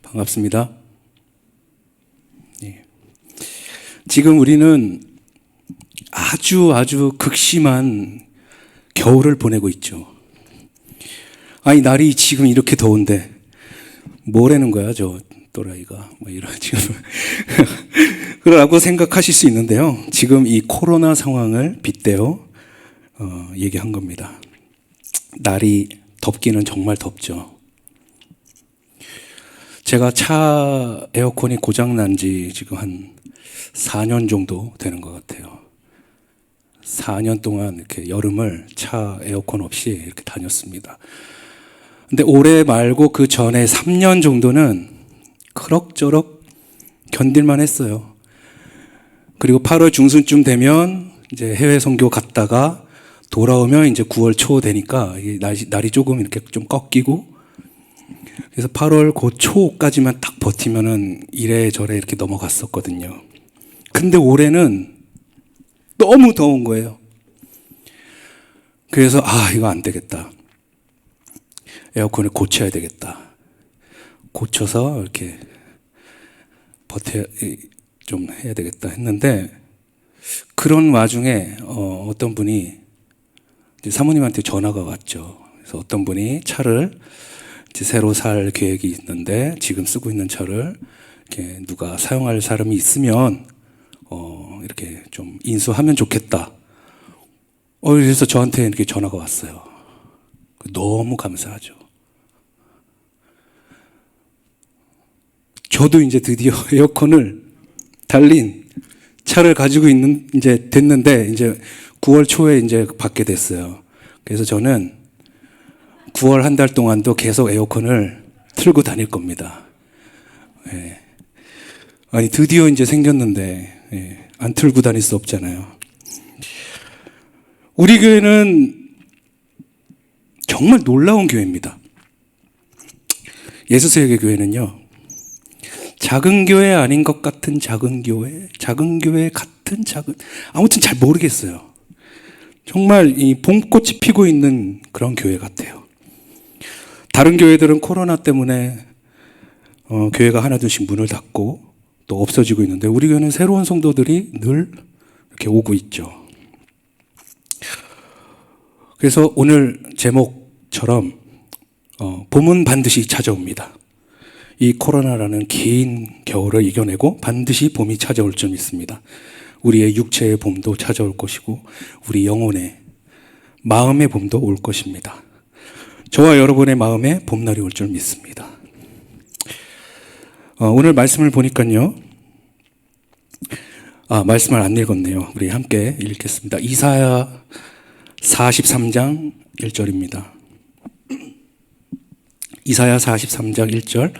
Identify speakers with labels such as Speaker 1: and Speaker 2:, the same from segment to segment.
Speaker 1: 반갑습니다. 예. 지금 우리는 아주 극심한 겨울을 보내고 있죠. 아니, 날이 지금 이렇게 더운데 뭐라는 거야, 저 또라이가. 뭐 이런 지금. 그러라고 생각하실 수 있는데요. 지금 이 코로나 상황을 빗대어 얘기한 겁니다. 날이 덥기는 정말 덥죠. 제가 차 에어컨이 고장난 지 지금 한 4년 정도 되는 것 같아요. 4년 동안 이렇게 여름을 차 에어컨 없이 이렇게 다녔습니다. 근데 올해 말고 그 전에 3년 정도는 그럭저럭 견딜만 했어요. 그리고 8월 중순쯤 되면 이제 해외 선교 갔다가 돌아오면 이제 9월 초 되니까 날이 조금 이렇게 좀 꺾이고, 그래서 8월 그 초까지만 딱 버티면은 이래저래 이렇게 넘어갔었거든요. 근데 올해는 너무 더운 거예요. 그래서 이거 안 되겠다. 에어컨을 고쳐야 되겠다. 고쳐서 이렇게 좀 해야 되겠다 했는데, 그런 와중에 어떤 분이 사모님한테 전화가 왔죠. 그래서 어떤 분이 차를 새로 살 계획이 있는데 지금 쓰고 있는 차를 이렇게 누가 사용할 사람이 있으면 이렇게 좀 인수하면 좋겠다. 그래서 저한테 이렇게 전화가 왔어요. 너무 감사하죠. 저도 이제 드디어 에어컨을 달린 차를 가지고 이제 됐는데, 이제 9월 초에 이제 받게 됐어요. 그래서 저는 9월 한 달 동안도 계속 에어컨을 틀고 다닐 겁니다. 예. 아니, 드디어 이제 생겼는데, 안 틀고 다닐 수 없잖아요. 우리 교회는 정말 놀라운 교회입니다. 예수세계 교회는요, 작은 교회 아닌 것 같은 작은 교회, 작은 교회 같은 아무튼 잘 모르겠어요. 정말 이 봄꽃이 피고 있는 그런 교회 같아요. 다른 교회들은 코로나 때문에 교회가 하나둘씩 문을 닫고 또 없어지고 있는데, 우리 교회는 새로운 성도들이 늘 이렇게 오고 있죠. 그래서 오늘 제목처럼 봄은 반드시 찾아옵니다. 이 코로나라는 긴 겨울을 이겨내고 반드시 봄이 찾아올 줄 믿습니다. 우리의 육체의 봄도 찾아올 것이고 우리 영혼의 마음의 봄도 올 것입니다. 저와 여러분의 마음에 봄날이 올 줄 믿습니다. 오늘 말씀을 보니까요, 말씀을 안 읽었네요. 우리 함께 읽겠습니다. 이사야 43장 1절입니다. 이사야 43장 1절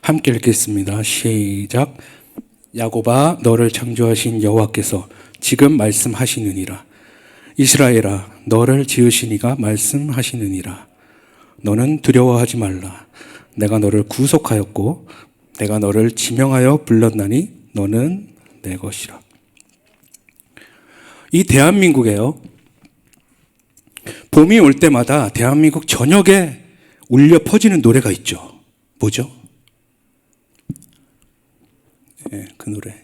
Speaker 1: 함께 읽겠습니다. 시작. 야곱아, 너를 창조하신 여호와께서 지금 말씀하시느니라. 이스라엘아, 너를 지으신 이가 말씀하시느니라. 너는 두려워하지 말라. 내가 너를 구속하였고 내가 너를 지명하여 불렀나니 너는 내 것이라. 이 대한민국에요, 봄이 올 때마다 대한민국 전역에 울려 퍼지는 노래가 있죠. 뭐죠? 그 노래.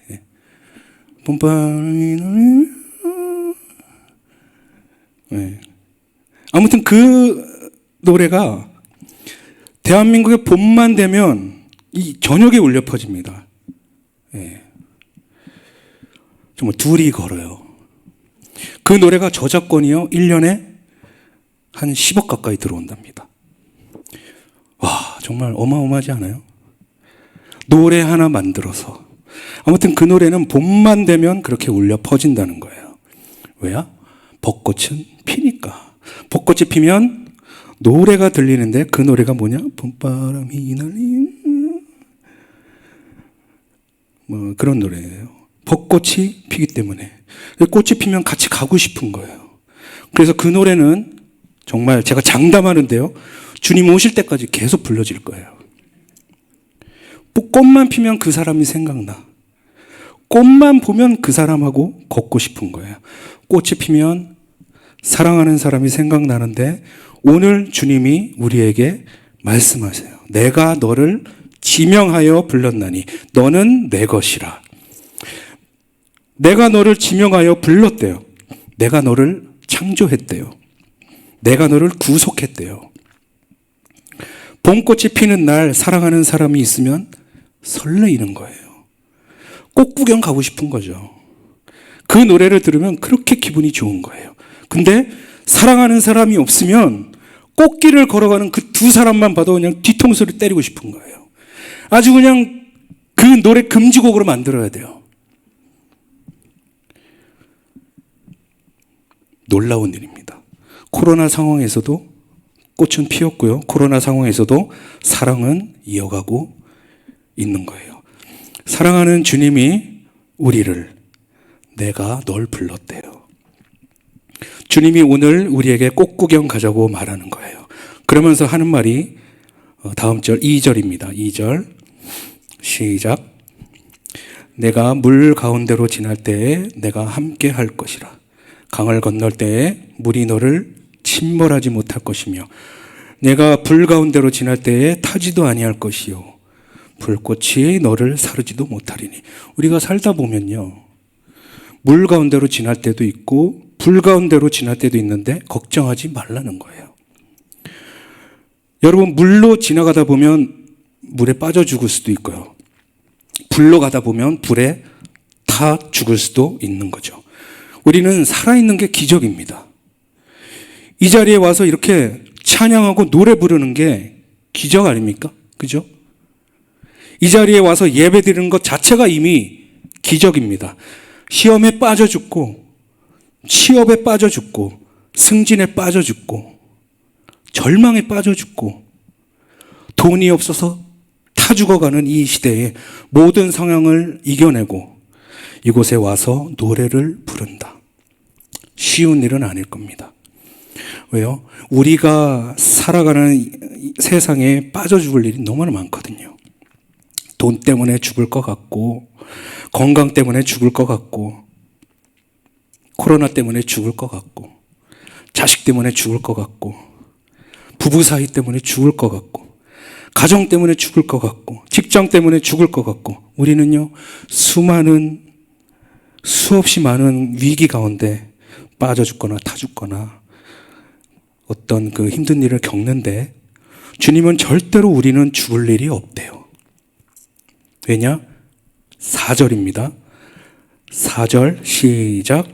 Speaker 1: 봄바람이 아무튼 그 노래가 대한민국의 봄만 되면 이 전역에 울려 퍼집니다. 정말 둘이 걸어요. 그 노래가 저작권이요, 1년에 한 10억 가까이 들어온답니다. 와, 정말 어마어마하지 않아요? 노래 하나 만들어서. 아무튼 그 노래는 봄만 되면 그렇게 울려 퍼진다는 거예요. 왜요? 벚꽃은 피니까. 벚꽃이 피면 노래가 들리는데, 그 노래가 뭐냐? 봄바람이 날리는 뭐 그런 노래예요. 벚꽃이 피기 때문에. 꽃이 피면 같이 가고 싶은 거예요. 그래서 그 노래는 정말 제가 장담하는데요, 주님 오실 때까지 계속 불러질 거예요. 꽃만 피면 그 사람이 생각나. 꽃만 보면 그 사람하고 걷고 싶은 거예요. 꽃이 피면 사랑하는 사람이 생각나는데, 오늘 주님이 우리에게 말씀하세요. 내가 너를 지명하여 불렀나니 너는 내 것이라. 내가 너를 지명하여 불렀대요. 내가 너를 창조했대요. 내가 너를 구속했대요. 봄꽃이 피는 날 사랑하는 사람이 있으면 설레이는 거예요. 꽃 구경 가고 싶은 거죠. 그 노래를 들으면 그렇게 기분이 좋은 거예요. 근데 사랑하는 사람이 없으면 꽃길을 걸어가는 그 두 사람만 봐도 그냥 뒤통수를 때리고 싶은 거예요. 아주 그냥 그 노래 금지곡으로 만들어야 돼요. 놀라운 일입니다. 코로나 상황에서도 꽃은 피었고요. 코로나 상황에서도 사랑은 이어가고 있는 거예요. 사랑하는 주님이 우리를 내가 널 불렀대요. 주님이 오늘 우리에게 꽃 구경 가자고 말하는 거예요. 그러면서 하는 말이 다음 절 2절입니다. 2절 시작. 내가 물 가운데로 지날 때에 내가 함께 할 것이라. 강을 건널 때에 물이 너를 침몰하지 못할 것이며 내가 불 가운데로 지날 때에 타지도 아니할 것이요 불꽃이 너를 사르지도 못하리니. 우리가 살다 보면요, 물 가운데로 지날 때도 있고 불 가운데로 지날 때도 있는데 걱정하지 말라는 거예요. 여러분, 물로 지나가다 보면 물에 빠져 죽을 수도 있고요, 불로 가다 보면 불에 타 죽을 수도 있는 거죠. 우리는 살아있는 게 기적입니다. 이 자리에 와서 이렇게 찬양하고 노래 부르는 게 기적 아닙니까? 그죠? 이 자리에 와서 예배 드리는 것 자체가 이미 기적입니다. 시험에 빠져 죽고, 취업에 빠져 죽고, 승진에 빠져 죽고, 절망에 빠져 죽고, 돈이 없어서 타 죽어가는 이 시대에 모든 상황을 이겨내고 이곳에 와서 노래를 부른다. 쉬운 일은 아닐 겁니다. 왜요? 우리가 살아가는 세상에 빠져 죽을 일이 너무나 많거든요. 돈 때문에 죽을 것 같고, 건강 때문에 죽을 것 같고, 코로나 때문에 죽을 것 같고, 자식 때문에 죽을 것 같고, 부부 사이 때문에 죽을 것 같고, 가정 때문에 죽을 것 같고, 직장 때문에 죽을 것 같고, 우리는요, 수없이 많은 위기 가운데 빠져 죽거나 타 죽거나 어떤 그 힘든 일을 겪는데 주님은 절대로 우리는 죽을 일이 없대요. 왜냐? 4절입니다. 4절 시작.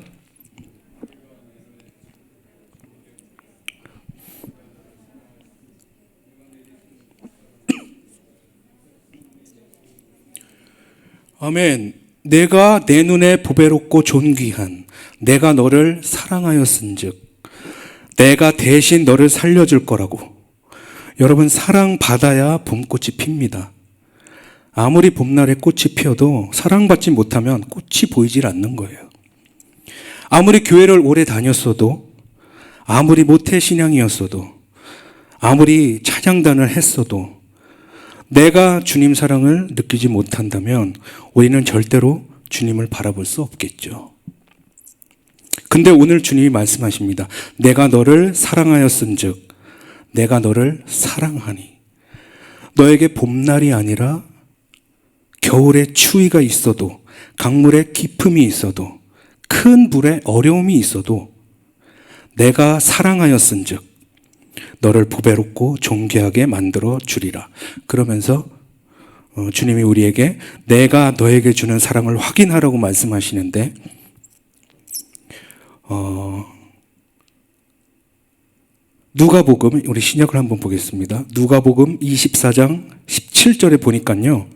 Speaker 1: 아멘. 내가 내 눈에 보배롭고 존귀한 내가 너를 사랑하였은즉 내가 대신 너를 살려줄 거라고. 여러분, 사랑받아야 봄꽃이 핍니다. 아무리 봄날에 꽃이 피어도 사랑받지 못하면 꽃이 보이질 않는 거예요. 아무리 교회를 오래 다녔어도, 아무리 모태신앙이었어도, 아무리 찬양단을 했어도 내가 주님 사랑을 느끼지 못한다면 우리는 절대로 주님을 바라볼 수 없겠죠. 근데 오늘 주님이 말씀하십니다. 내가 너를 사랑하였은즉 내가 너를 사랑하니. 너에게 봄날이 아니라 겨울에 추위가 있어도, 강물에 기품이 있어도, 큰 불에 어려움이 있어도 내가 사랑하였은즉 너를 보배롭고 존귀하게 만들어 주리라. 그러면서 주님이 우리에게 내가 너에게 주는 사랑을 확인하라고 말씀하시는데, 누가복음, 우리 신약을 한번 보겠습니다. 누가복음 24장 17절에 보니까요,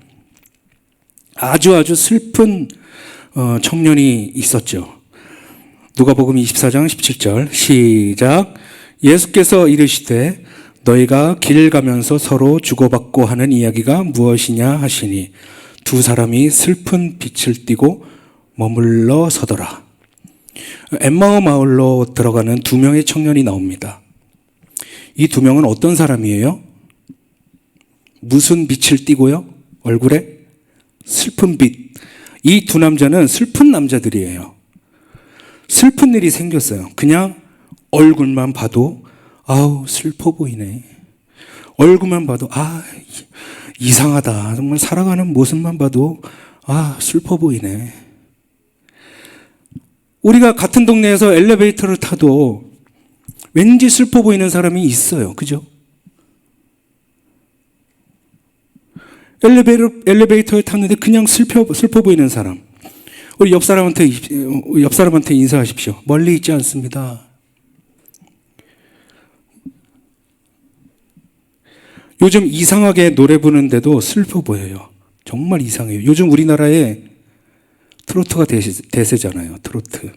Speaker 1: 아주 슬픈 청년이 있었죠. 누가복음 24장 17절 시작. 예수께서 이르시되 너희가 길 가면서 서로 주고받고 하는 이야기가 무엇이냐 하시니 두 사람이 슬픈 빛을 띠고 머물러 서더라. 엠마오 마을로 들어가는 두 명의 청년이 나옵니다. 이 두 명은 어떤 사람이에요? 무슨 빛을 띠고요? 얼굴에 슬픈 빛. 이 두 남자는 슬픈 남자들이에요. 슬픈 일이 생겼어요. 그냥 얼굴만 봐도 아우 슬퍼 보이네. 얼굴만 봐도 이상하다. 정말 살아가는 모습만 봐도 슬퍼 보이네. 우리가 같은 동네에서 엘리베이터를 타도 왠지 슬퍼 보이는 사람이 있어요. 그죠? 엘리베이터에 탔는데 그냥 슬퍼 보이는 사람. 우리 옆 사람한테 인사하십시오. 멀리 있지 않습니다. 요즘 이상하게 노래 부르는데도 슬퍼 보여요. 정말 이상해요. 요즘 우리나라에 트로트가 대세잖아요. 트로트.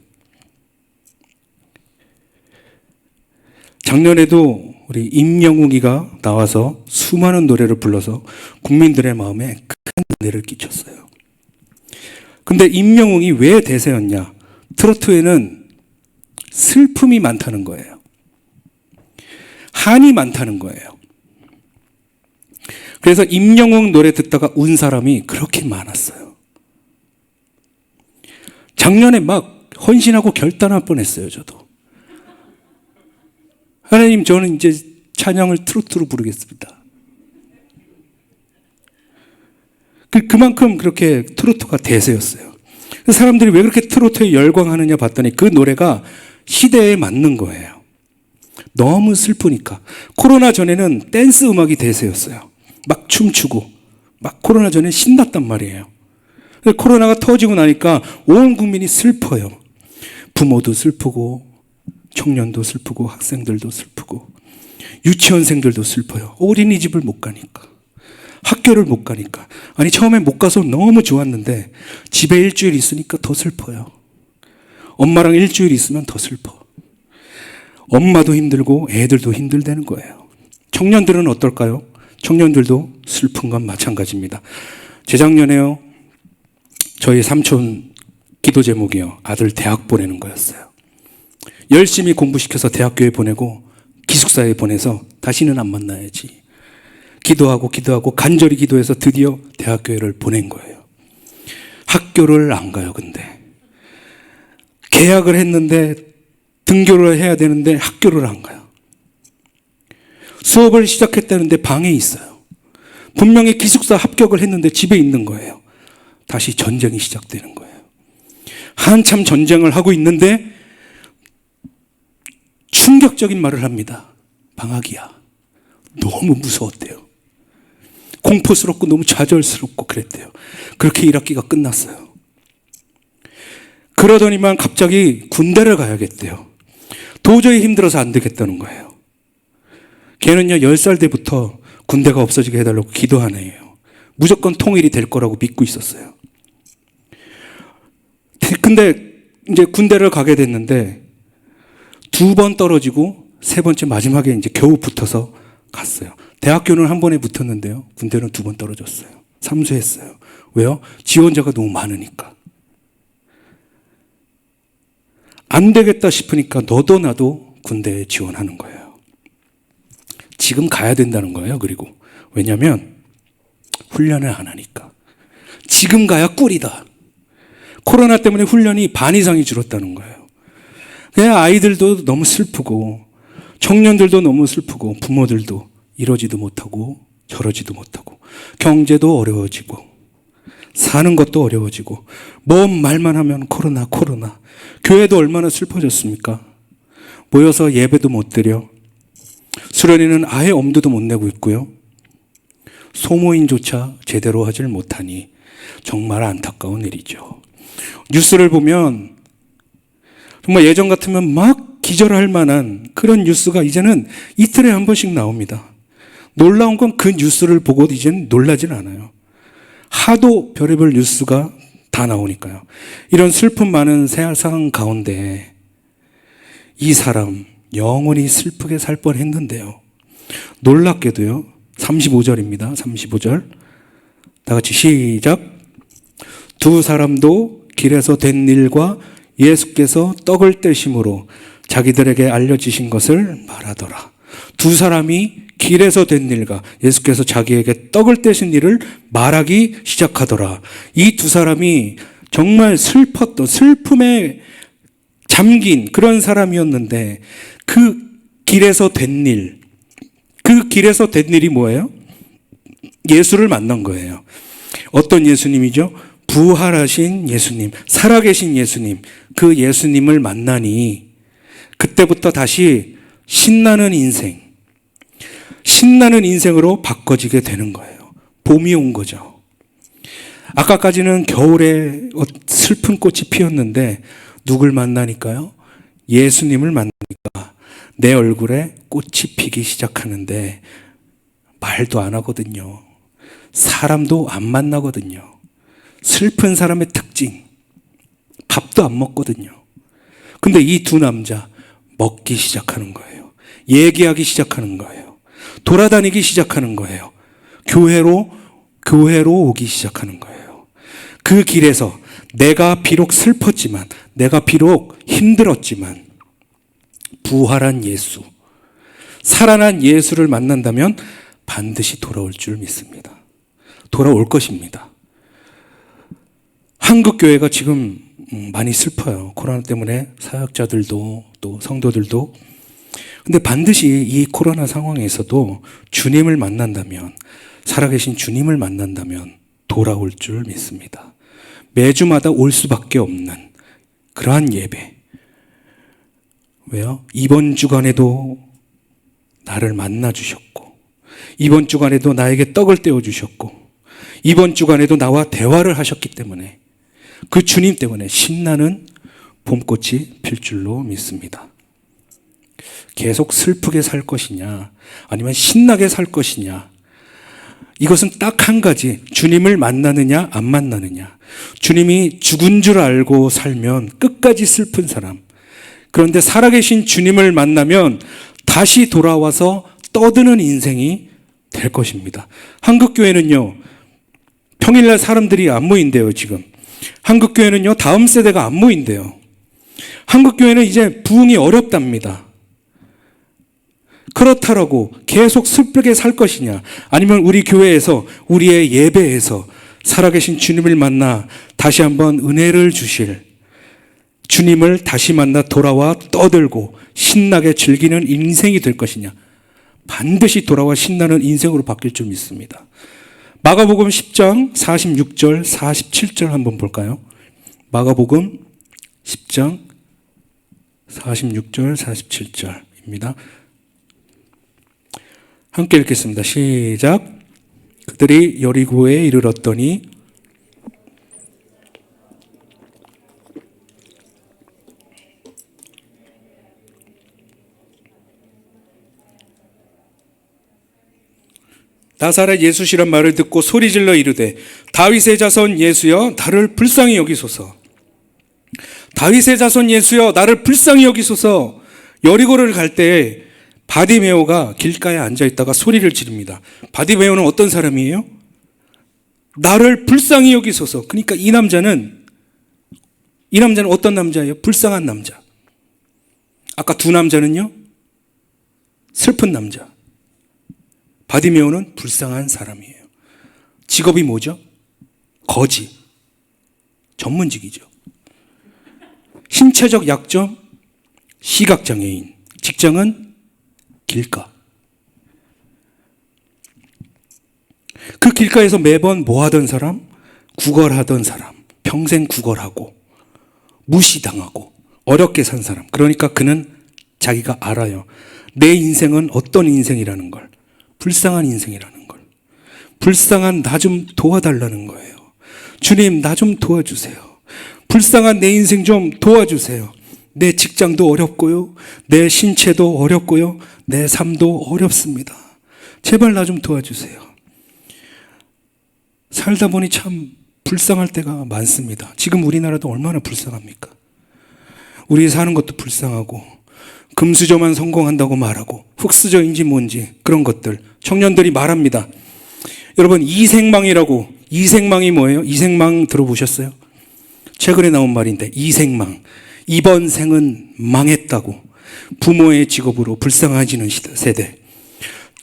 Speaker 1: 작년에도 우리 임영웅이가 나와서 수많은 노래를 불러서 국민들의 마음에 큰 은혜를 끼쳤어요. 근데 임영웅이 왜 대세였냐? 트로트에는 슬픔이 많다는 거예요. 한이 많다는 거예요. 그래서 임영웅 노래 듣다가 운 사람이 그렇게 많았어요. 작년에 막 헌신하고 결단할 뻔했어요. 저도. 하나님, 저는 이제 찬양을 트로트로 부르겠습니다. 그만큼 그렇게 트로트가 대세였어요. 사람들이 왜 그렇게 트로트에 열광하느냐 봤더니 그 노래가 시대에 맞는 거예요. 너무 슬프니까. 코로나 전에는 댄스 음악이 대세였어요. 막 춤추고 막 코로나 전에 신났단 말이에요. 코로나가 터지고 나니까 온 국민이 슬퍼요. 부모도 슬프고 청년도 슬프고 학생들도 슬프고 유치원생들도 슬퍼요. 어린이집을 못 가니까, 학교를 못 가니까. 아니, 처음에 못 가서 너무 좋았는데 집에 일주일 있으니까 더 슬퍼요. 엄마랑 일주일 있으면 더 슬퍼. 엄마도 힘들고 애들도 힘들다는 거예요. 청년들은 어떨까요? 청년들도 슬픈 건 마찬가지입니다. 재작년에요, 저희 삼촌 기도 제목이요, 아들 대학 보내는 거였어요. 열심히 공부시켜서 대학교에 보내고 기숙사에 보내서 다시는 안 만나야지. 기도하고 간절히 기도해서 드디어 대학교를 보낸 거예요. 학교를 안 가요. 근데 계약을 했는데 등교를 해야 되는데 학교를 안 가요. 수업을 시작했다는데 방에 있어요. 분명히 기숙사 합격을 했는데 집에 있는 거예요. 다시 전쟁이 시작되는 거예요. 한참 전쟁을 하고 있는데 충격적인 말을 합니다. 방학이야. 너무 무서웠대요. 공포스럽고 너무 좌절스럽고 그랬대요. 그렇게 1학기가 끝났어요. 그러더니만 갑자기 군대를 가야겠대요. 도저히 힘들어서 안 되겠다는 거예요. 걔는요, 10살 때부터 군대가 없어지게 해달라고 기도하는 애예요. 무조건 통일이 될 거라고 믿고 있었어요. 근데 이제 군대를 가게 됐는데 2번 떨어지고 3번째 마지막에 이제 겨우 붙어서 갔어요. 대학교는 한 번에 붙었는데요, 군대는 2번 떨어졌어요. 삼수했어요. 왜요? 지원자가 너무 많으니까. 안 되겠다 싶으니까 너도 나도 군대에 지원하는 거예요. 지금 가야 된다는 거예요. 그리고 왜냐하면 훈련을 안 하니까. 지금 가야 꿀이다. 코로나 때문에 훈련이 반 이상이 줄었다는 거예요. 그냥 아이들도 너무 슬프고 청년들도 너무 슬프고 부모들도 이러지도 못하고 저러지도 못하고 경제도 어려워지고 사는 것도 어려워지고 뭔 말만 하면 코로나. 교회도 얼마나 슬퍼졌습니까? 모여서 예배도 못 드려. 수련회는 아예 엄두도 못 내고 있고요. 소모임조차 제대로 하질 못하니 정말 안타까운 일이죠. 뉴스를 보면 정말 예전 같으면 막 기절할 만한 그런 뉴스가 이제는 이틀에 한 번씩 나옵니다. 놀라운 건 그 뉴스를 보고 이제는 놀라진 않아요. 하도 별의별 뉴스가 다 나오니까요. 이런 슬픔 많은 세상 가운데 이 사람 영원히 슬프게 살 뻔했는데요. 놀랍게도요. 35절입니다. 35절. 다 같이 시작. 두 사람도 길에서 된 일과 예수께서 떡을 떼심으로 자기들에게 알려지신 것을 말하더라. 두 사람이 길에서 된 일과 예수께서 자기에게 떡을 떼신 일을 말하기 시작하더라. 이 두 사람이 정말 슬펐던, 슬픔에 잠긴 그런 사람이었는데 그 길에서 된 일, 그 길에서 된 일이 뭐예요? 예수를 만난 거예요. 어떤 예수님이죠? 부활하신 예수님, 살아계신 예수님, 그 예수님을 만나니 그때부터 다시 신나는 인생으로 바꿔지게 되는 거예요. 봄이 온 거죠. 아까까지는 겨울에 슬픈 꽃이 피었는데 누굴 만나니까요? 예수님을 만나니까 내 얼굴에 꽃이 피기 시작하는데 말도 안 하거든요. 사람도 안 만나거든요. 슬픈 사람의 특징, 밥도 안 먹거든요. 근데 이 두 남자 먹기 시작하는 거예요. 얘기하기 시작하는 거예요. 돌아다니기 시작하는 거예요. 교회로 오기 시작하는 거예요. 그 길에서 내가 비록 슬펐지만, 내가 비록 힘들었지만 부활한 예수, 살아난 예수를 만난다면 반드시 돌아올 줄 믿습니다. 돌아올 것입니다. 한국 교회가 지금 많이 슬퍼요. 코로나 때문에 사역자들도 또 성도들도. 근데 반드시 이 코로나 상황에서도 주님을 만난다면, 살아계신 주님을 만난다면 돌아올 줄 믿습니다. 매주마다 올 수밖에 없는 그러한 예배. 왜요? 이번 주간에도 나를 만나 주셨고, 이번 주간에도 나에게 떡을 떼어 주셨고, 이번 주간에도 나와 대화를 하셨기 때문에, 그 주님 때문에 신나는 봄꽃이 필 줄로 믿습니다. 계속 슬프게 살 것이냐, 아니면 신나게 살 것이냐, 이것은 딱 한 가지, 주님을 만나느냐 안 만나느냐. 주님이 죽은 줄 알고 살면 끝까지 슬픈 사람, 그런데 살아계신 주님을 만나면 다시 돌아와서 떠드는 인생이 될 것입니다. 한국교회는요, 평일날 사람들이 안 모인대요. 지금 한국교회는요, 다음 세대가 안 모인대요. 한국교회는 이제 부흥이 어렵답니다. 그렇다라고 계속 슬프게 살 것이냐, 아니면 우리 교회에서, 우리의 예배에서 살아계신 주님을 만나 다시 한번 은혜를 주실 주님을 다시 만나 돌아와 떠들고 신나게 즐기는 인생이 될 것이냐. 반드시 돌아와 신나는 인생으로 바뀔 줄 믿습니다. 마가복음 10장 46절 47절 한번 볼까요? 마가복음 10장 46절 47절입니다. 함께 읽겠습니다. 시작. 그들이 여리고에 이르렀더니 나사렛 예수시란 말을 듣고 소리질러 이르되 다윗의 자손 예수여 나를 불쌍히 여기소서. 다윗의 자손 예수여 나를 불쌍히 여기소서. 여리고를 갈 때에 바디메오가 길가에 앉아있다가 소리를 지릅니다. 바디메오는 어떤 사람이에요? 나를 불쌍히 여기소서. 그러니까 이 남자는 어떤 남자예요? 불쌍한 남자. 아까 두 남자는요? 슬픈 남자. 바디메오는 불쌍한 사람이에요. 직업이 뭐죠? 거지. 전문직이죠. 신체적 약점, 시각장애인. 직장은 길가. 그 길가에서 매번 뭐 하던 사람? 구걸하던 사람. 평생 구걸하고 무시당하고 어렵게 산 사람. 그러니까 그는 자기가 알아요. 내 인생은 어떤 인생이라는 걸. 불쌍한 인생이라는 걸. 불쌍한 나 좀 도와달라는 거예요. 주님, 나 좀 도와주세요. 불쌍한 내 인생 좀 도와주세요. 내 직장도 어렵고요. 내 신체도 어렵고요. 내 삶도 어렵습니다. 제발 나 좀 도와주세요. 살다 보니 참 불쌍할 때가 많습니다. 지금 우리나라도 얼마나 불쌍합니까? 우리 사는 것도 불쌍하고, 금수저만 성공한다고 말하고, 흑수저인지 뭔지 그런 것들 청년들이 말합니다. 여러분, 이생망이라고. 이생망이 뭐예요? 이생망 들어보셨어요? 최근에 나온 말인데, 이생망. 이번 생은 망했다고. 부모의 직업으로 불쌍해지는 세대,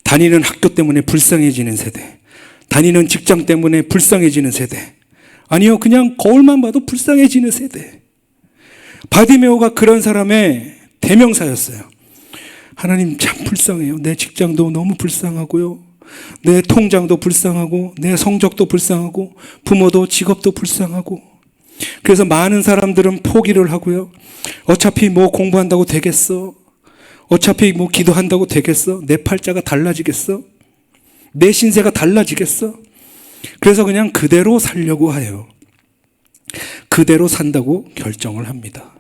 Speaker 1: 다니는 학교 때문에 불쌍해지는 세대, 다니는 직장 때문에 불쌍해지는 세대, 아니요, 그냥 거울만 봐도 불쌍해지는 세대. 바디메오가 그런 사람의 대명사였어요. 하나님 참 불쌍해요. 내 직장도 너무 불쌍하고요. 내 통장도 불쌍하고 내 성적도 불쌍하고 부모도 직업도 불쌍하고 그래서 많은 사람들은 포기를 하고요. 어차피 뭐 공부한다고 되겠어? 어차피 뭐 기도한다고 되겠어? 내 팔자가 달라지겠어? 내 신세가 달라지겠어? 그래서 그냥 그대로 살려고 해요. 그대로 산다고 결정을 합니다.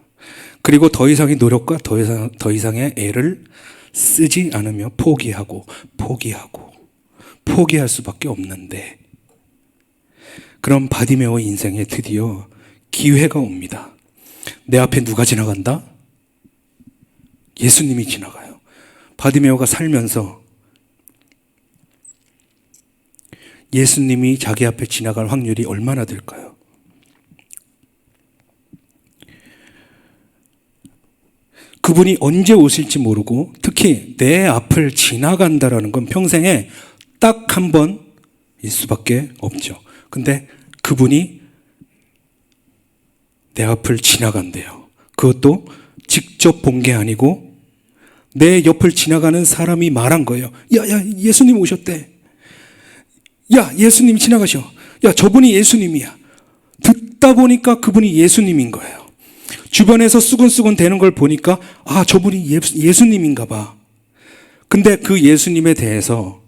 Speaker 1: 그리고 더 이상의 노력과 더 이상의 애를 쓰지 않으며 포기하고 포기할 수밖에 없는데 그럼 바디메오의 인생에 드디어 기회가 옵니다. 내 앞에 누가 지나간다? 예수님이 지나가요. 바디메오가 살면서 예수님이 자기 앞에 지나갈 확률이 얼마나 될까요? 그분이 언제 오실지 모르고 특히 내 앞을 지나간다라는 건 평생에 딱 한 번일 수밖에 없죠. 근데 그분이 내 앞을 지나간대요. 그것도 직접 본 게 아니고 내 옆을 지나가는 사람이 말한 거예요. 야, 예수님 오셨대. 야, 예수님이 지나가셔. 야, 저분이 예수님이야. 듣다 보니까 그분이 예수님인 거예요. 주변에서 수근수근 되는 걸 보니까 아, 저분이 예수님인가 봐. 근데 그 예수님에 대해서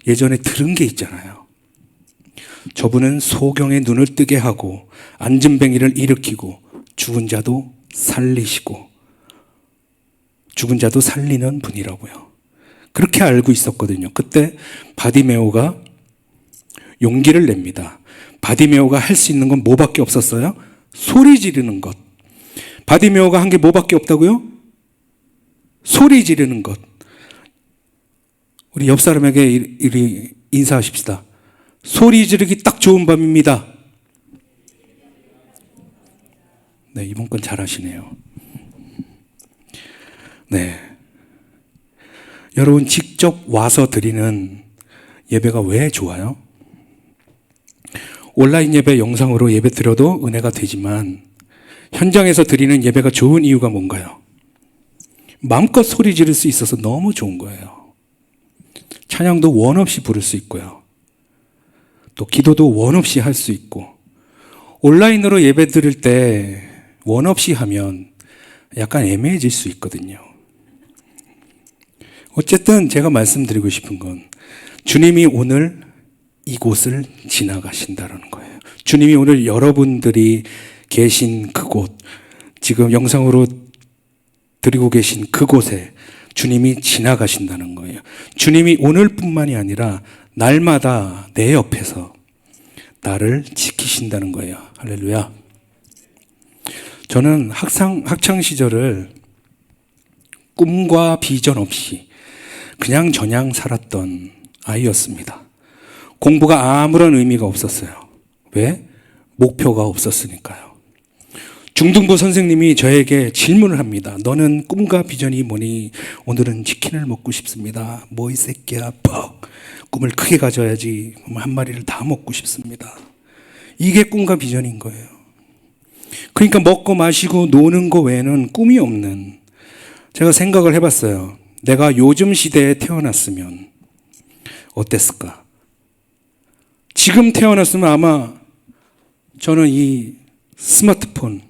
Speaker 1: 예전에 들은 게 있잖아요. 저분은 소경의 눈을 뜨게 하고 안진뱅이를 일으키고 죽은 자도 살리시고 죽은 자도 살리는 분이라고요. 그렇게 알고 있었거든요. 그때 바디메오가 용기를 냅니다. 바디메오가 할 수 있는 건 뭐밖에 없었어요? 소리 지르는 것. 바디메오가 한 게 뭐밖에 없다고요? 소리 지르는 것. 우리 옆 사람에게 이리 인사하십시다. 소리 지르기 딱 좋은 밤입니다. 네, 이번 건 잘하시네요. 네. 여러분, 직접 와서 드리는 예배가 왜 좋아요? 온라인 예배 영상으로 예배 드려도 은혜가 되지만 현장에서 드리는 예배가 좋은 이유가 뭔가요? 마음껏 소리 지를 수 있어서 너무 좋은 거예요. 찬양도 원 없이 부를 수 있고요. 또 기도도 원 없이 할 수 있고 온라인으로 예배 드릴 때 원 없이 하면 약간 애매해질 수 있거든요. 어쨌든 제가 말씀드리고 싶은 건 주님이 오늘 이곳을 지나가신다는 거예요. 주님이 오늘 여러분들이 계신 그곳, 지금 영상으로 드리고 계신 그곳에 주님이 지나가신다는 거예요. 주님이 오늘뿐만이 아니라 날마다 내 옆에서 나를 지키신다는 거예요. 할렐루야. 저는 학창 시절을 꿈과 비전 없이 그냥 저냥 살았던 아이였습니다. 공부가 아무런 의미가 없었어요. 왜? 목표가 없었으니까요. 중등부 선생님이 저에게 질문을 합니다. 너는 꿈과 비전이 뭐니? 오늘은 치킨을 먹고 싶습니다. 뭐 이 새끼야, 퍽. 꿈을 크게 가져야지. 한 마리를 다 먹고 싶습니다. 이게 꿈과 비전인 거예요. 그러니까 먹고 마시고 노는 거 외에는 꿈이 없는, 제가 생각을 해봤어요. 내가 요즘 시대에 태어났으면 어땠을까? 지금 태어났으면 아마 저는 이 스마트폰을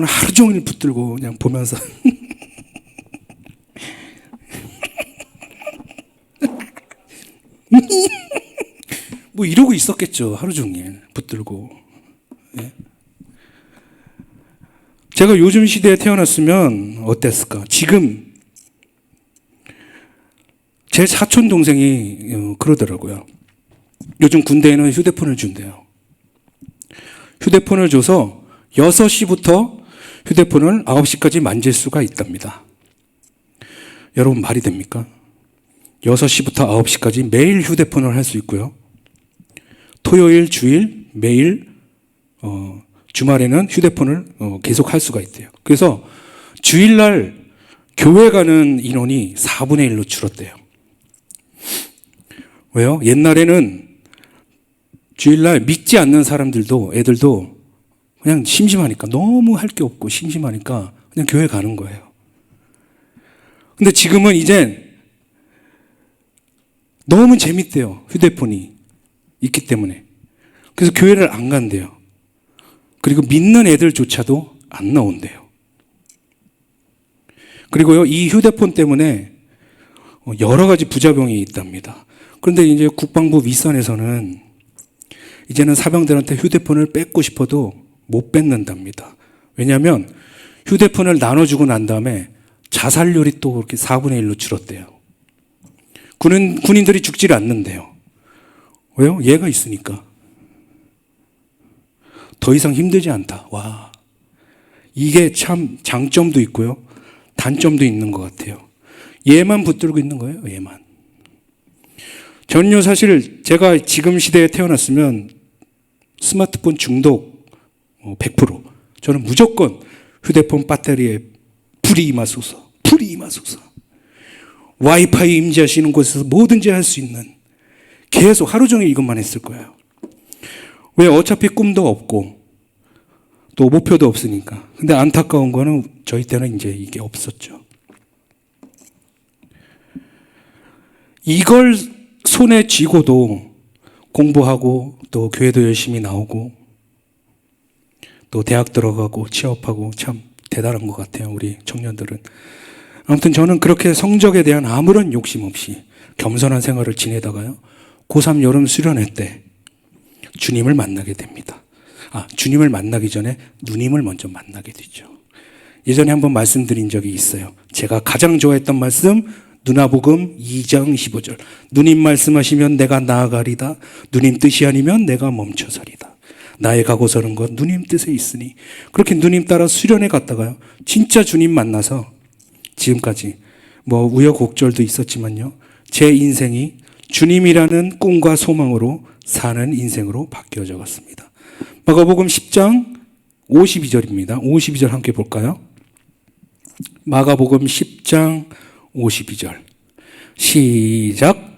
Speaker 1: 하루 종일 붙들고 그냥 보면서 뭐 이러고 있었겠죠. 하루 종일 붙들고. 예? 제가 요즘 시대에 태어났으면 어땠을까? 지금 제 사촌 동생이 그러더라고요. 요즘 군대에는 휴대폰을 준대요. 휴대폰을 줘서 6시부터 휴대폰을 9시까지 만질 수가 있답니다. 여러분, 말이 됩니까? 6시부터 9시까지 매일 휴대폰을 할 수 있고요. 토요일, 주일, 매일 주말에는 휴대폰을 계속 할 수가 있대요. 그래서 주일날 교회 가는 인원이 4분의 1로 줄었대요. 왜요? 옛날에는 주일날 믿지 않는 사람들도, 애들도 그냥 심심하니까, 너무 할 게 없고 심심하니까 그냥 교회 가는 거예요. 근데 지금은 이제 너무 재밌대요. 휴대폰이 있기 때문에. 그래서 교회를 안 간대요. 그리고 믿는 애들조차도 안 나온대요. 그리고요, 이 휴대폰 때문에 여러 가지 부작용이 있답니다. 그런데 이제 국방부 윗선에서는 이제는 사병들한테 휴대폰을 뺏고 싶어도 못 뺏는답니다. 왜냐하면 휴대폰을 나눠주고 난 다음에 자살률이 또 그렇게 4분의 1로 줄었대요. 군인들이 죽질 않는데요. 왜요? 얘가 있으니까. 더 이상 힘들지 않다. 와, 이게 참 장점도 있고요, 단점도 있는 것 같아요. 얘만 붙들고 있는 거예요. 얘만. 전요 사실 제가 지금 시대에 태어났으면 스마트폰 중독 100%. 저는 무조건 휴대폰 배터리에 불이 임하소서. 불이 임하소서. 와이파이 임재하시는 곳에서 뭐든지 할 수 있는, 계속 하루 종일 이것만 했을 거예요. 왜? 어차피 꿈도 없고 또 목표도 없으니까. 근데 안타까운 거는 저희 때는 이제 이게 없었죠. 이걸 손에 쥐고도 공부하고 또 교회도 열심히 나오고 또 대학 들어가고 취업하고, 참 대단한 것 같아요, 우리 청년들은. 아무튼 저는 그렇게 성적에 대한 아무런 욕심 없이 겸손한 생활을 지내다가요, 고3 여름 수련회 때 주님을 만나게 됩니다. 주님을 만나기 전에 누님을 먼저 만나게 되죠. 예전에 한번 말씀드린 적이 있어요. 제가 가장 좋아했던 말씀, 누나복음 2장 15절. 누님 말씀하시면 내가 나아가리다. 누님 뜻이 아니면 내가 멈춰서리다. 나의 가고 서는 것 누님 뜻에 있으니. 그렇게 누님 따라 수련회 갔다가요, 진짜 주님 만나서 지금까지 뭐 우여곡절도 있었지만요, 제 인생이 주님이라는 꿈과 소망으로 사는 인생으로 바뀌어져 갔습니다. 마가복음 10장 52절입니다. 52절 함께 볼까요? 마가복음 10장 52절 시작.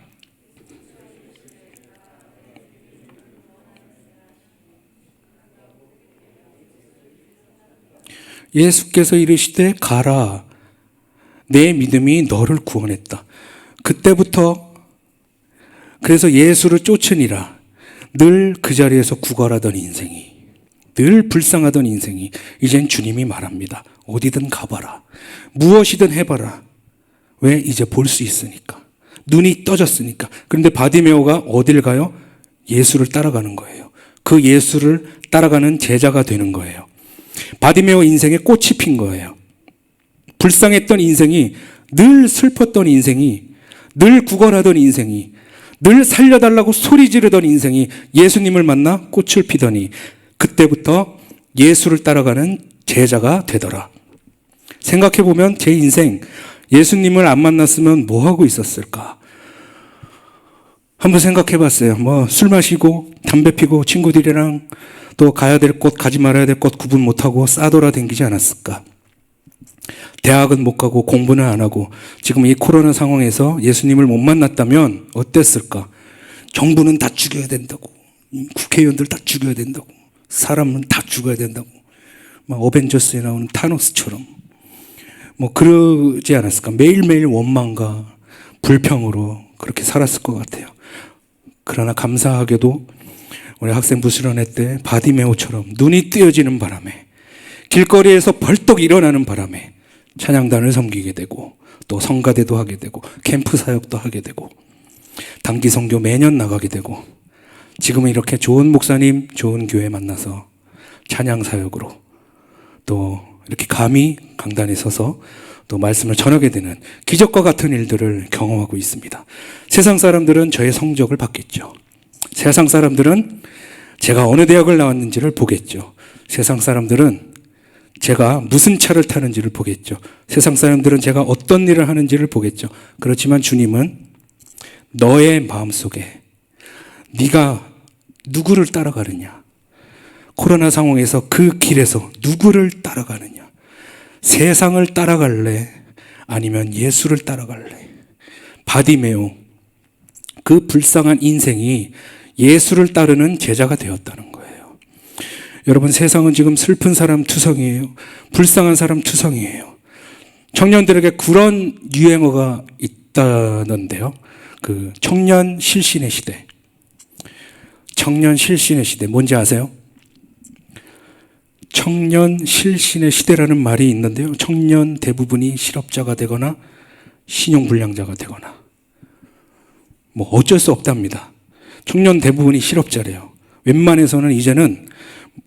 Speaker 1: 예수께서 이르시되 가라, 내 믿음이 너를 구원했다. 그때부터, 그래서 예수를 쫓으니라, 늘 그 자리에서 구걸하던 인생이, 늘 불쌍하던 인생이 이젠 주님이 말합니다. 어디든 가봐라, 무엇이든 해봐라. 왜? 이제 볼 수 있으니까, 눈이 떠졌으니까. 그런데 바디메오가 어딜 가요? 예수를 따라가는 거예요. 그 예수를 따라가는 제자가 되는 거예요. 바디메오 인생에 꽃이 핀 거예요. 불쌍했던 인생이, 늘 슬펐던 인생이, 늘 구걸하던 인생이, 늘 살려달라고 소리 지르던 인생이 예수님을 만나 꽃을 피더니 그때부터 예수를 따라가는 제자가 되더라. 생각해보면 제 인생, 예수님을 안 만났으면 뭐 하고 있었을까? 한번 생각해봤어요. 뭐 술 마시고 담배 피고 친구들이랑 또 가야 될 곳, 가지 말아야 될 곳 구분 못하고 싸돌아다니지 않았을까? 대학은 못 가고 공부는 안 하고 지금 이 코로나 상황에서 예수님을 못 만났다면 어땠을까? 정부는 다 죽여야 된다고, 국회의원들 다 죽여야 된다고, 사람은 다 죽어야 된다고, 막 어벤져스에 나오는 타노스처럼 뭐 그러지 않았을까? 매일매일 원망과 불평으로 그렇게 살았을 것 같아요. 그러나 감사하게도 우리 학생부 수련회 때 바디메오처럼 눈이 뜨여지는 바람에, 길거리에서 벌떡 일어나는 바람에 찬양단을 섬기게 되고 또 성가대도 하게 되고 캠프 사역도 하게 되고 단기 선교 매년 나가게 되고 지금은 이렇게 좋은 목사님, 좋은 교회 만나서 찬양 사역으로 또 이렇게 감히 강단에 서서 또 말씀을 전하게 되는 기적과 같은 일들을 경험하고 있습니다. 세상 사람들은 저의 성적을 봤겠죠. 세상 사람들은 제가 어느 대학을 나왔는지를 보겠죠. 세상 사람들은 제가 무슨 차를 타는지를 보겠죠. 세상 사람들은 제가 어떤 일을 하는지를 보겠죠. 그렇지만 주님은 너의 마음속에 네가 누구를 따라가느냐, 코로나 상황에서 그 길에서 누구를 따라가느냐, 세상을 따라갈래 아니면 예수를 따라갈래. 바디메오, 그 불쌍한 인생이 예수를 따르는 제자가 되었다는 거예요. 여러분, 세상은 지금 슬픈 사람 투성이에요. 불쌍한 사람 투성이에요. 청년들에게 그런 유행어가 있다던데요. 그 청년 실신의 시대. 청년 실신의 시대. 뭔지 아세요? 청년 실신의 시대라는 말이 있는데요. 청년 대부분이 실업자가 되거나 신용불량자가 되거나 뭐 어쩔 수 없답니다. 청년 대부분이 실업자래요. 웬만해서는 이제는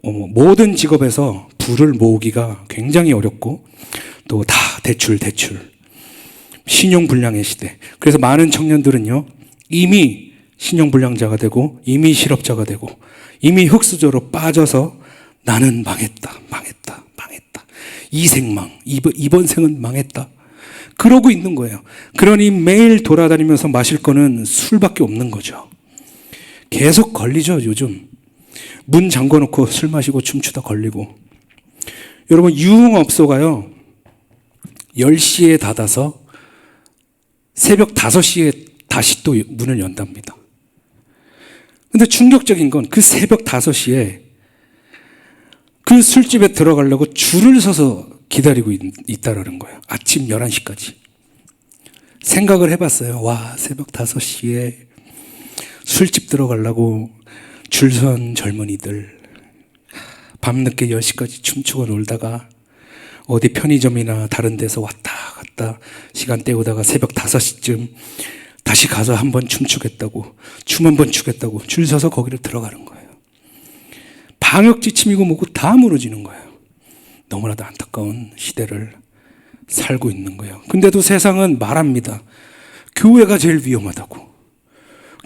Speaker 1: 모든 직업에서 부를 모으기가 굉장히 어렵고 또 다 대출 신용불량의 시대. 그래서 많은 청년들은요 이미 신용불량자가 되고 이미 실업자가 되고 이미 흙수저로 빠져서 나는 망했다. 이번 생은 망했다. 그러고 있는 거예요. 그러니 매일 돌아다니면서 마실 거는 술밖에 없는 거죠. 계속 걸리죠, 요즘. 문 잠궈놓고 술 마시고 춤추다 걸리고. 여러분, 유흥업소가요, 10시에 닫아서 새벽 5시에 다시 또 문을 연답니다. 근데 충격적인 건 그 새벽 5시에 그 술집에 들어가려고 줄을 서서 기다리고 있다라는 거예요. 아침 11시까지. 생각을 해봤어요. 와, 새벽 5시에 술집 들어가려고 줄 선 젊은이들. 밤늦게 10시까지 춤추고 놀다가 어디 편의점이나 다른 데서 왔다 갔다 시간 때우다가 새벽 5시쯤 다시 가서 한번 춤추겠다고, 춤 한번 추겠다고 줄 서서 거기를 들어가는 거예요. 방역 지침이고 뭐고 다 무너지는 거예요. 너무나도 안타까운 시대를 살고 있는 거예요. 근데도 세상은 말합니다. 교회가 제일 위험하다고.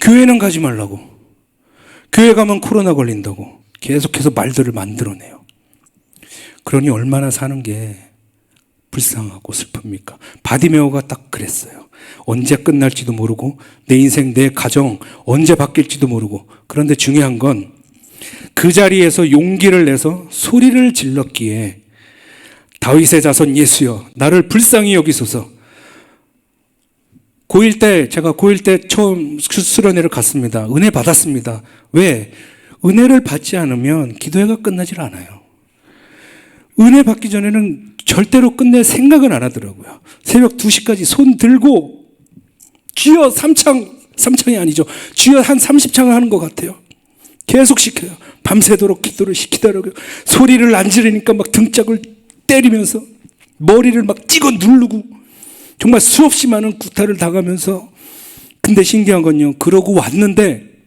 Speaker 1: 교회는 가지 말라고. 교회 가면 코로나 걸린다고. 계속해서 말들을 만들어내요. 그러니 얼마나 사는 게 불쌍하고 슬픕니까? 바디메오가 딱 그랬어요. 언제 끝날지도 모르고 내 인생, 내 가정 언제 바뀔지도 모르고. 그런데 중요한 건 그 자리에서 용기를 내서 소리를 질렀기에 다윗의 자손 예수여 나를 불쌍히 여기소서. 제가 고1 때 처음 수련회를 갔습니다. 은혜 받았습니다. 왜? 은혜를 받지 않으면 기도회가 끝나질 않아요. 은혜 받기 전에는 절대로 끝낼 생각은 안 하더라고요. 새벽 2시까지 손 들고 주여 3창이 아니죠. 주여 한 30창을 하는 것 같아요. 계속 시켜요. 밤새도록 기도를 시키더라고요. 소리를 안 지르니까 막 등짝을 때리면서 머리를 막 찍어 누르고 정말 수없이 많은 구타를 당하면서. 근데 신기한 건요. 그러고 왔는데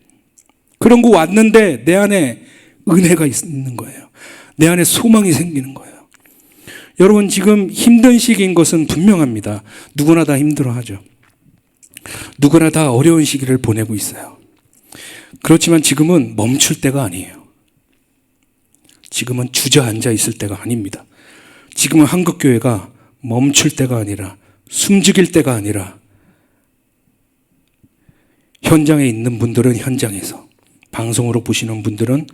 Speaker 1: 내 안에 은혜가 있는 거예요. 내 안에 소망이 생기는 거예요. 여러분, 지금 힘든 시기인 것은 분명합니다. 누구나 다 힘들어하죠. 누구나 다 어려운 시기를 보내고 있어요. 그렇지만 지금은 멈출 때가 아니에요. 지금은 주저앉아 있을 때가 아닙니다. 지금은 한국교회가 멈출 때가 아니라 숨죽일 때가 아니라 현장에 있는 분들은 현장에서, 방송으로 보시는 분들은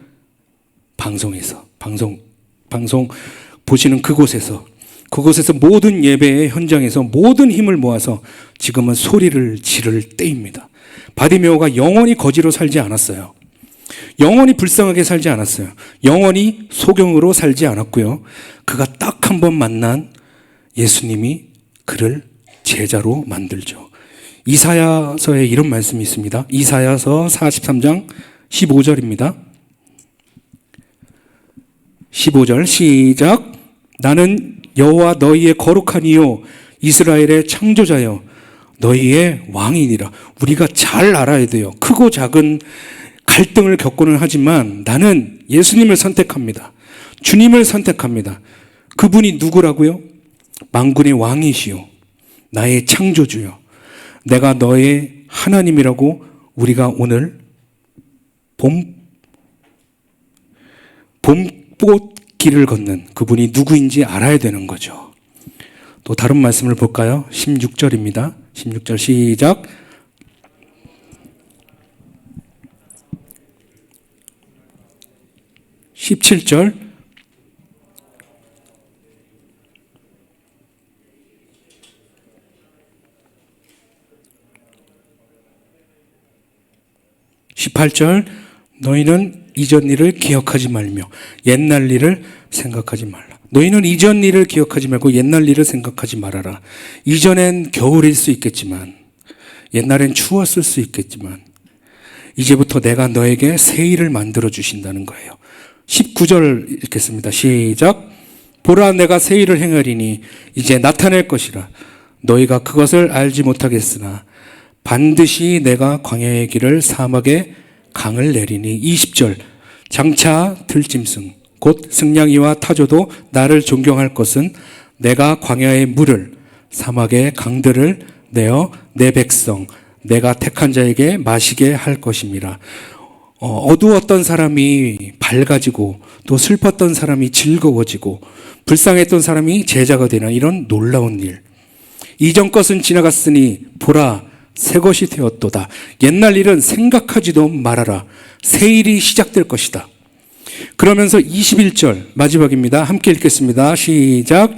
Speaker 1: 방송에서, 방송 보시는 그곳에서 모든 예배의 현장에서 모든 힘을 모아서 지금은 소리를 지를 때입니다. 바디메오가 영원히 거지로 살지 않았어요. 영원히 불쌍하게 살지 않았어요. 영원히 소경으로 살지 않았고요. 그가 딱 한 번 만난 예수님이 그를 제자로 만들죠. 이사야서에 이런 말씀이 있습니다. 이사야서 43장 15절입니다. 15절 시작. 나는 여호와 너희의 거룩한 이요 이스라엘의 창조자여 너희의 왕이니라. 우리가 잘 알아야 돼요. 크고 작은 갈등을 겪고는 하지만 나는 예수님을 선택합니다. 주님을 선택합니다. 그분이 누구라고요? 만군의 왕이시요 나의 창조주요 내가 너의 하나님이라고 우리가 오늘 봄꽃길을 걷는 그분이 누구인지 알아야 되는 거죠. 또 다른 말씀을 볼까요? 16절입니다. 16절 시작. (17절) 18절 너희는 이전 일을 기억하지 말며 옛날 일을 생각하지 말라. 너희는 이전 일을 기억하지 말고 옛날 일을 생각하지 말아라. 이전엔 겨울일 수 있겠지만 옛날엔 추웠을 수 있겠지만 이제부터 내가 너에게 새 일을 만들어 주신다는 거예요. 19절 읽겠습니다. 시작. 보라, 내가 새 일을 행하리니 이제 나타낼 것이라. 너희가 그것을 알지 못하겠으나 반드시 내가 광야의 길을 사막에 강을 내리니. 20절. 장차 들짐승 곧 승냥이와 타조도 나를 존경할 것은 내가 광야의 물을 사막의 강들을 내어 내 백성 내가 택한 자에게 마시게 할 것입니다. 어두웠던 사람이 밝아지고 또 슬펐던 사람이 즐거워지고 불쌍했던 사람이 제자가 되는 이런 놀라운 일. 이전 것은 지나갔으니 보라 새 것이 되었도다. 옛날 일은 생각하지도 말아라. 새 일이 시작될 것이다. 그러면서 21절 마지막입니다. 함께 읽겠습니다. 시작.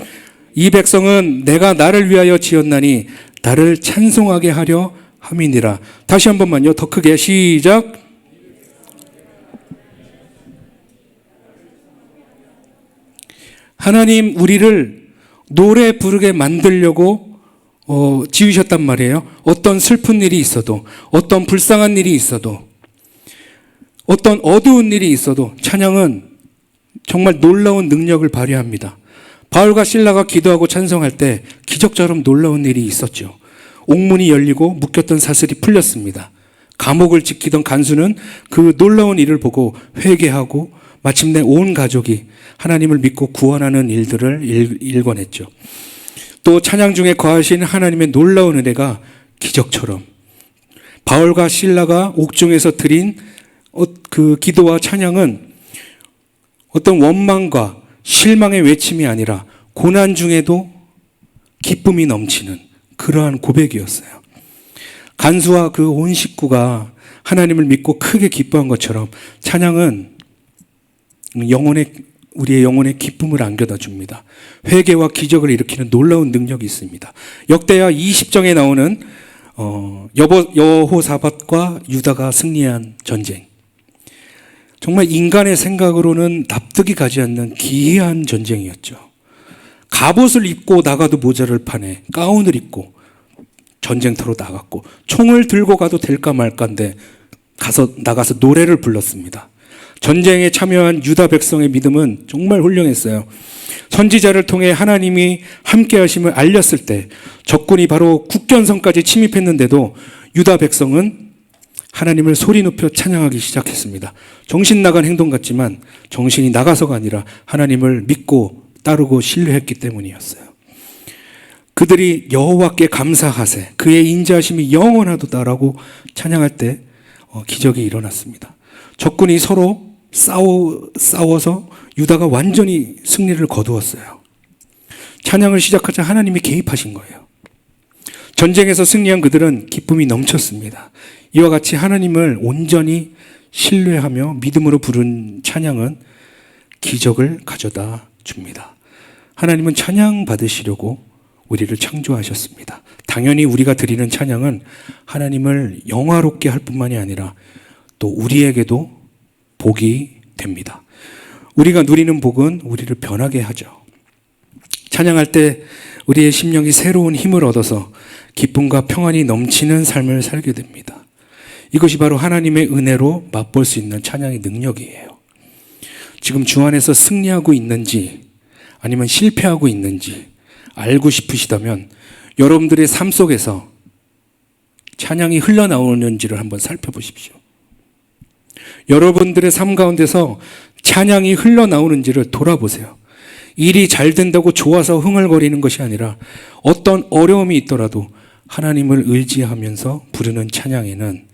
Speaker 1: 이 백성은 내가 나를 위하여 지었나니 나를 찬송하게 하려 함이니라. 다시 한 번만요. 더 크게 시작. 하나님 우리를 노래 부르게 만들려고 지으셨단 말이에요. 어떤 슬픈 일이 있어도, 어떤 불쌍한 일이 있어도, 어떤 어두운 일이 있어도 찬양은 정말 놀라운 능력을 발휘합니다. 바울과 실라가 기도하고 찬송할 때 기적처럼 놀라운 일이 있었죠. 옥문이 열리고 묶였던 사슬이 풀렸습니다. 감옥을 지키던 간수는 그 놀라운 일을 보고 회개하고 마침내 온 가족이 하나님을 믿고 구원하는 일들을 일궈냈죠. 또 찬양 중에 거하신 하나님의 놀라운 은혜가 기적처럼 바울과 실라가 옥중에서 드린 그 기도와 찬양은 어떤 원망과 실망의 외침이 아니라 고난 중에도 기쁨이 넘치는 그러한 고백이었어요. 간수와 그 온 식구가 하나님을 믿고 크게 기뻐한 것처럼 찬양은 우리의 영혼에 기쁨을 안겨다 줍니다. 회개와 기적을 일으키는 놀라운 능력이 있습니다. 역대하 20장에 나오는 여호사밧과 유다가 승리한 전쟁. 정말 인간의 생각으로는 납득이 가지 않는 기이한 전쟁이었죠. 갑옷을 입고 나가도 모자를 파네 가운을 입고 전쟁터로 나갔고 총을 들고 가도 될까 말까인데 나가서 노래를 불렀습니다. 전쟁에 참여한 유다 백성의 믿음은 정말 훌륭했어요. 선지자를 통해 하나님이 함께 하심을 알렸을 때 적군이 바로 국견성까지 침입했는데도 유다 백성은 하나님을 소리 높여 찬양하기 시작했습니다. 정신 나간 행동 같지만 정신이 나가서가 아니라 하나님을 믿고 따르고 신뢰했기 때문이었어요. 그들이 여호와께 감사하세 그의 인자하심이 영원하도다라고 찬양할 때 기적이 일어났습니다. 적군이 서로 싸워서 유다가 완전히 승리를 거두었어요. 찬양을 시작하자 하나님이 개입하신 거예요. 전쟁에서 승리한 그들은 기쁨이 넘쳤습니다. 이와 같이 하나님을 온전히 신뢰하며 믿음으로 부른 찬양은 기적을 가져다 줍니다. 하나님은 찬양 받으시려고 우리를 창조하셨습니다. 당연히 우리가 드리는 찬양은 하나님을 영화롭게 할 뿐만이 아니라 또 우리에게도 복이 됩니다. 우리가 누리는 복은 우리를 변하게 하죠. 찬양할 때 우리의 심령이 새로운 힘을 얻어서 기쁨과 평안이 넘치는 삶을 살게 됩니다. 이것이 바로 하나님의 은혜로 맛볼 수 있는 찬양의 능력이에요. 지금 주 안에서 승리하고 있는지 아니면 실패하고 있는지 알고 싶으시다면 여러분들의 삶 속에서 찬양이 흘러나오는지를 한번 살펴보십시오. 여러분들의 삶 가운데서 찬양이 흘러나오는지를 돌아보세요. 일이 잘 된다고 좋아서 흥얼거리는 것이 아니라 어떤 어려움이 있더라도 하나님을 의지하면서 부르는 찬양에는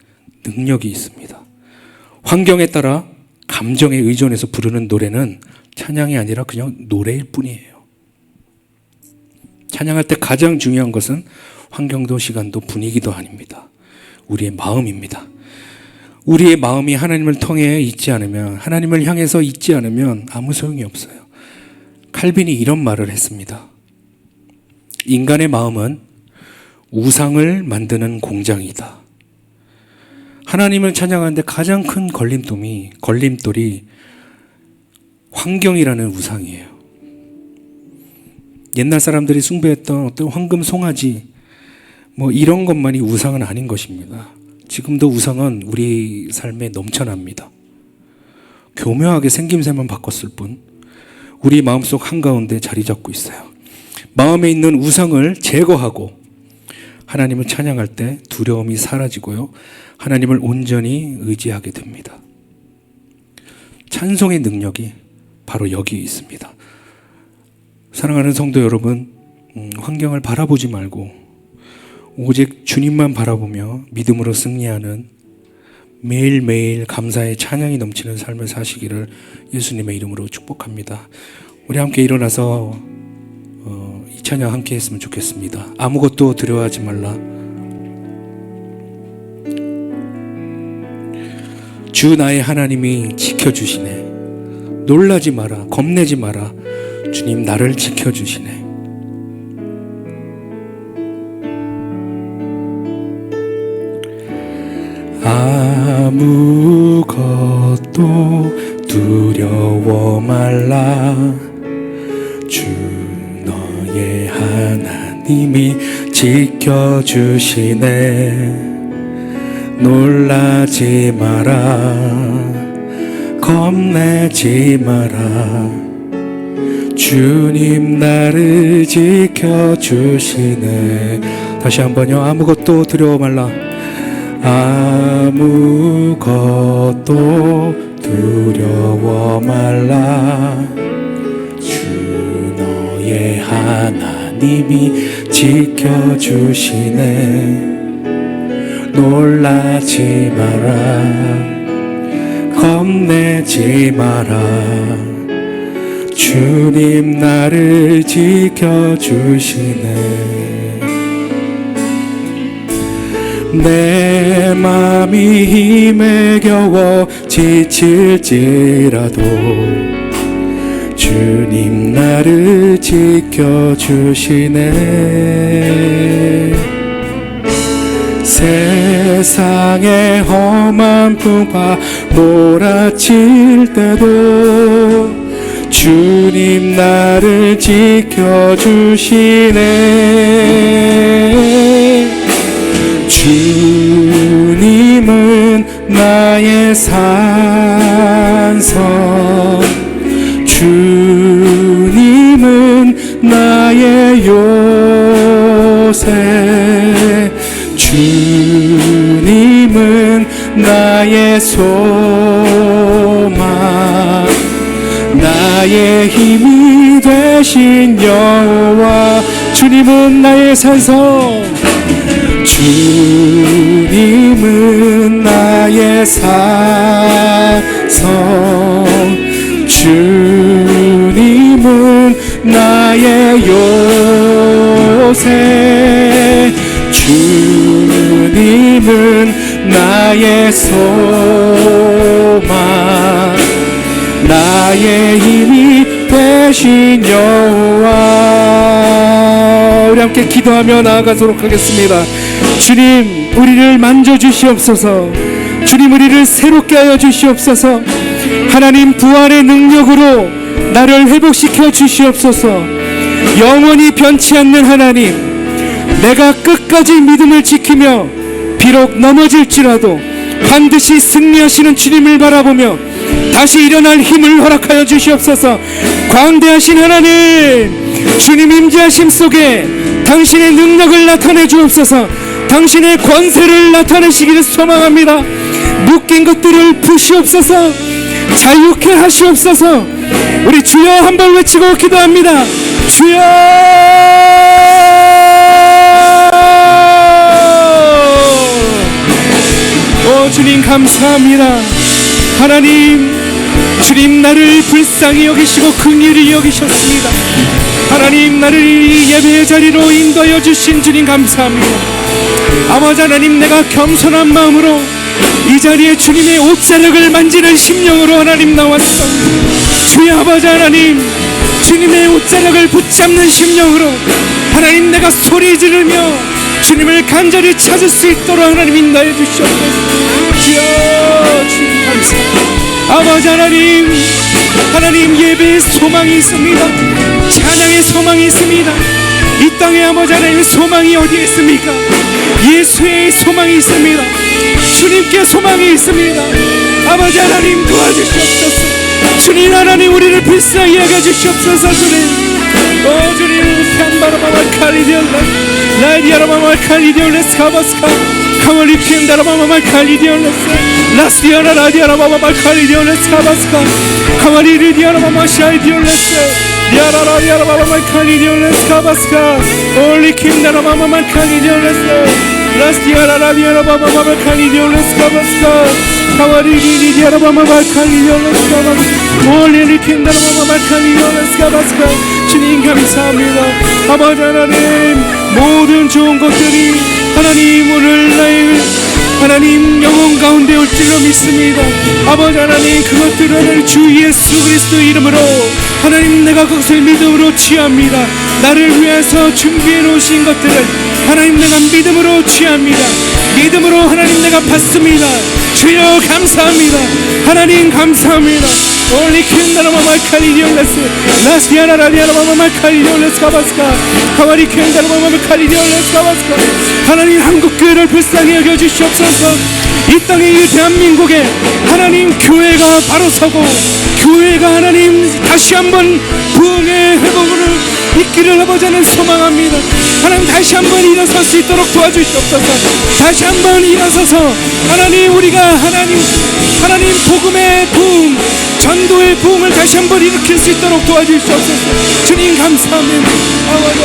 Speaker 1: 능력이 있습니다. 환경에 따라 감정에 의존해서 부르는 노래는 찬양이 아니라 그냥 노래일 뿐이에요. 찬양할 때 가장 중요한 것은 환경도 시간도 분위기도 아닙니다. 우리의 마음입니다. 우리의 마음이 하나님을 통해 있지 않으면, 하나님을 향해서 있지 않으면 아무 소용이 없어요. 칼빈이 이런 말을 했습니다. 인간의 마음은 우상을 만드는 공장이다. 하나님을 찬양하는데 가장 큰 걸림돌이 환경이라는 우상이에요. 옛날 사람들이 숭배했던 어떤 황금 송아지, 뭐 이런 것만이 우상은 아닌 것입니다. 지금도 우상은 우리 삶에 넘쳐납니다. 교묘하게 생김새만 바꿨을 뿐 우리 마음속 한가운데 자리 잡고 있어요. 마음에 있는 우상을 제거하고 하나님을 찬양할 때 두려움이 사라지고요, 하나님을 온전히 의지하게 됩니다. 찬송의 능력이 바로 여기에 있습니다. 사랑하는 성도 여러분, 환경을 바라보지 말고 오직 주님만 바라보며 믿음으로 승리하는 매일매일 감사의 찬양이 넘치는 삶을 사시기를 예수님의 이름으로 축복합니다. 우리 함께 일어나서 이 찬양 함께 했으면 좋겠습니다. 아무것도 두려워하지 말라. 주 나의 하나님이 지켜주시네. 놀라지 마라. 겁내지 마라. 주님 나를 지켜주시네. 아무것도 두려워 말라. 주 너의 하나님이 지켜주시네. 놀라지 마라. 겁내지 마라. 주님 나를 지켜주시네. 다시 한번요. 아무것도 두려워 말라. 아무것도 두려워 말라. 주 너의 하나님이 지켜주시네. 놀라지 마라. 겁내지 마라. 주님 나를 지켜주시네. 내 맘이 힘에 겨워 지칠지라도 주님 나를 지켜주시네. 세상의 험한 풍파 몰아칠 때도 주님 나를 지켜주시네. 주님은 나의 산성, 주님은 나의 요새, 주님은 나의 소망, 나의 힘이 되신 여호와. 주님은 나의 산성, 주님은 나의 산성, 주님은 나의 요새, 주님은 나의 소망, 나의 힘이 되신 여호와. 우리 함께 기도하며 나아가도록 하겠습니다. 주님 우리를 만져주시옵소서. 주님 우리를 새롭게 하여 주시옵소서. 하나님 부활의 능력으로 나를 회복시켜 주시옵소서. 영원히 변치 않는 하나님, 내가 끝까지 믿음을 지키며 비록 넘어질지라도 반드시 승리하시는 주님을 바라보며 다시 일어날 힘을 허락하여 주시옵소서. 광대하신 하나님, 주님 임재하심 속에 당신의 능력을 나타내 주옵소서. 당신의 권세를 나타내시기를 소망합니다. 묶인 것들을 푸시옵소서. 자유케 하시옵소서. 우리 주여 한번 외치고 기도합니다. 주여. 오 주님 감사합니다. 하나님, 주님 나를 불쌍히 여기시고 긍휼히 여기셨습니다. 하나님 나를 이 예배의 자리로 인도하여 주신 주님 감사합니다. 아버지 하나님, 내가 겸손한 마음으로 이 자리에 주님의 옷자락을 만지는 심령으로 하나님 나왔어. 주여 아버지 하나님, 주님의 옷자락을 붙잡는 심령으로 하나님 내가 소리 지르며 주님을 간절히 찾을 수 있도록 하나님 인도해 주시옵소서. 주여 주님 감사합니다. 아버지 하나님, 하나님 예배의 소망이 있습니다. 찬양의 소망이 있습니다. 이 땅에 아버지 하나님 소망이 어디에 있습니까? 예수의 소망이 있습니다. 주님께 소망이 있습니다. 아버지 하나님 도와주시옵소서. 주님 하나님 우리를 불쌍히 여겨주시옵소서. 주님 주님 캔바라바마 칼리디올레 라이디아라바마 칼리디올레스 카바스카 카멀리 캔다라바마 칼리디올레스 라스디아라 라디아라바마 칼리디올레스 카바스카 카멀리 리디아라바마 샤이디올레스 디아라라디아라바마 칼리디올레스 카바스카 올리 캔다라바마 칼리디올레스 라스디아라 라디아라바마 칼리디올레스 카바스카 카멀리 리디아라바마 칼리디올레스 카바스카 올리 캔다라바마 칼리디올레스 카바스카 주님 감사합니다. 아버지 하나님 모든 좋은 것들이 하나님 오늘 나의 하나님 영혼 가운데 올 줄로 믿습니다. 아버지 하나님 그것들을 주 예수 그리스도 이름으로 하나님 내가 그것을 믿음으로 취합니다. 나를 위해서 준비해 놓으신 것들을 하나님 내가 믿음으로 취합니다. 믿음으로 하나님 내가 받습니다. 주여 감사합니다. 하나님 감사합니다. 올리 캔다라마마 칼리디올레스 라스디아나 라디아라마마 칼리디올레스 가바스카 카와리 캔다라마마 칼리디올레스 가바스카 하나님 한국교회를 불쌍히 여겨주시옵소서. 이 땅에 이 대한민국에 하나님 교회가 바로 서고 교회가 하나님 다시 한번 부흥의 회복을 있기를 아버지 하나님 소망합니다. 하나님 다시 한번 일어설 수 있도록 도와주시옵소서. 다시 한번 일어서서 하나님 우리가 하나님 복음의 부흥 전도의 부흥을 다시 한번 일으킬 수 있도록 도와주시옵소서. 주님 감사합니다. 아버지